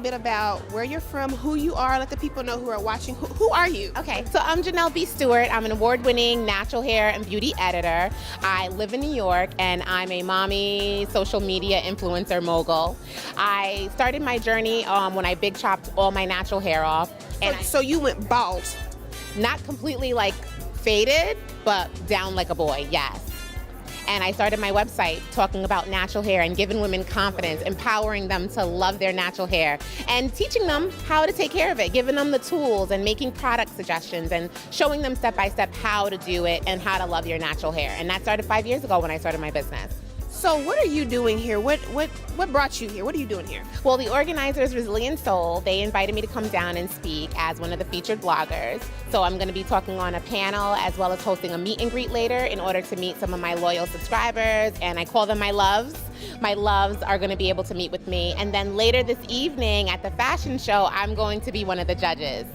bit about where you're from, who you are, let the people know who are watching. Who are you? Okay, so I'm Jenell Stewart. I'm an award-winning natural hair and beauty editor. I live in New York, and I'm a mommy social media influencer mogul. I started my journey when I big chopped all my natural hair off. And So you went bald. not completely like faded, but down like a boy, yes. And I started my website talking about natural hair and giving women confidence, empowering them to love their natural hair, and teaching them how to take care of it, giving them the tools and making product suggestions and showing them step by step how to do it and how to love your natural hair. And that started 5 years ago when I started my business. So what are you doing here? What brought you here? What are you doing here? Well, the organizers, Resilient Soul, they invited me to come down and speak as one of the featured bloggers. So I'm going to be talking on a panel as well as hosting a meet and greet later in order to meet some of my loyal subscribers, and I call them my loves. My loves are going to be able to meet with me. And then later this evening at the fashion show, I'm going to be one of the judges.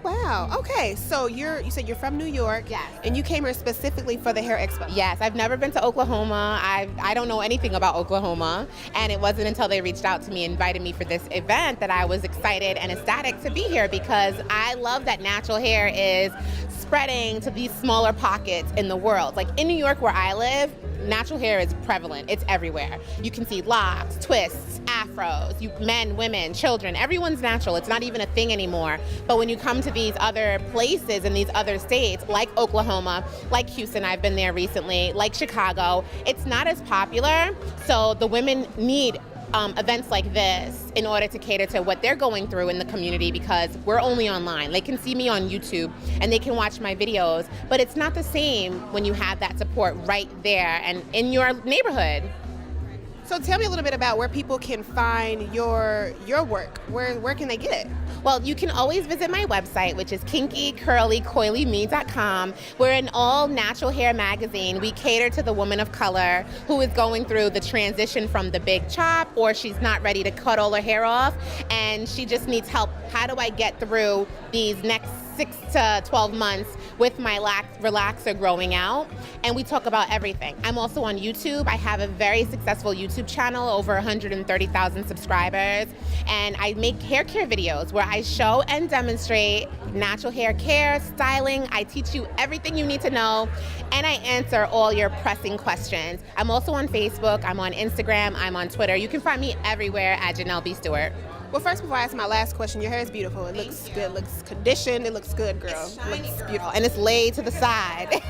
Wow. Okay. So you said you're from New York. Yes. And you came here specifically for the Hair Expo. Yes, I've never been to Oklahoma. I don't know anything about Oklahoma, and it wasn't until they reached out to me and invited me for this event that I was excited and ecstatic to be here, because I love that natural hair is spreading to these smaller pockets in the world. Like in New York where I live, natural hair is prevalent. It's everywhere. You can see locks, twists, afros, men, women, children. Everyone's natural. It's not even a thing anymore. But when you come to these other places in these other states, like Oklahoma, like Houston, I've been there recently, like Chicago, it's not as popular. So the women need events like this in order to cater to what they're going through in the community, because we're only online. They can see me on YouTube and they can watch my videos, but it's not the same when you have that support right there and in your neighborhood. So tell me a little bit about where people can find your work. Where can they get it? Well, you can always visit my website, which is kinkycurlycoilyme.com. We're an all natural hair magazine. We cater to the woman of color who is going through the transition from the big chop, or she's not ready to cut all her hair off and she just needs help. How do I get through these next 6 to 12 months with my relaxer growing out? And we talk about everything. I'm also on YouTube. I have a very successful YouTube channel, over 130,000 subscribers, and I make hair care videos where I show and demonstrate natural hair care, styling. I teach you everything you need to know, and I answer all your pressing questions. I'm also on Facebook, I'm on Instagram, I'm on Twitter. You can find me everywhere at Jenell Stewart. Well, first, before I ask my last question, your hair is beautiful. It looks good, looks conditioned, it looks good, girl. It's shiny, It looks girl. beautiful. And it's laid to the side.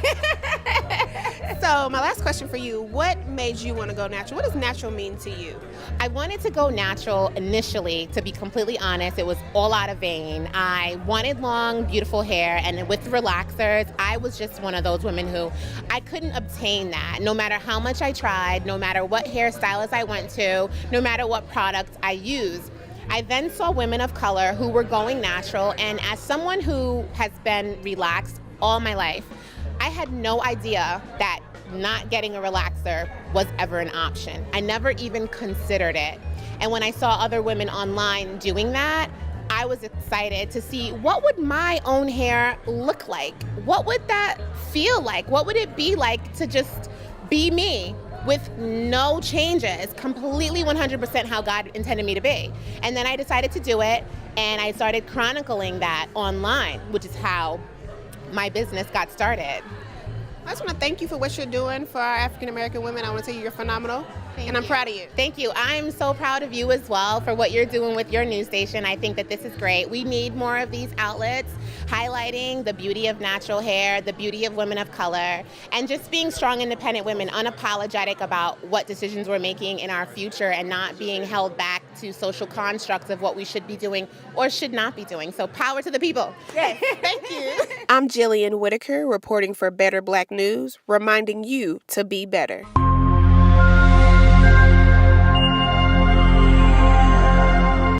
So my last question for you, what made you want to go natural? What does natural mean to you? I wanted to go natural initially, to be completely honest. It was all out of vein. I wanted long, beautiful hair, and with relaxers, I was just one of those women who I couldn't obtain that. No matter how much I tried, no matter what hairstylist I went to, no matter what products I used. I then saw women of color who were going natural, and as someone who has been relaxed all my life, I had no idea that not getting a relaxer was ever an option. I never even considered it. And when I saw other women online doing that, I was excited to see what would my own hair look like? What would that feel like? What would it be like to just be me with no changes, completely 100% how God intended me to be? And then I decided to do it, and I started chronicling that online, which is how my business got started. I just want to thank you for what you're doing for our African American women. I want to tell you you're phenomenal, and I'm proud of you. Thank you. I'm so proud of you as well for what you're doing with your news station. I think that this is great. We need more of these outlets highlighting the beauty of natural hair, the beauty of women of color, and just being strong, independent women, unapologetic about what decisions we're making in our future and not being held back to social constructs of what we should be doing or should not be doing. So power to the people. Yes, thank you. I'm Jillian Whitaker, reporting for Better Black News, reminding you to be better.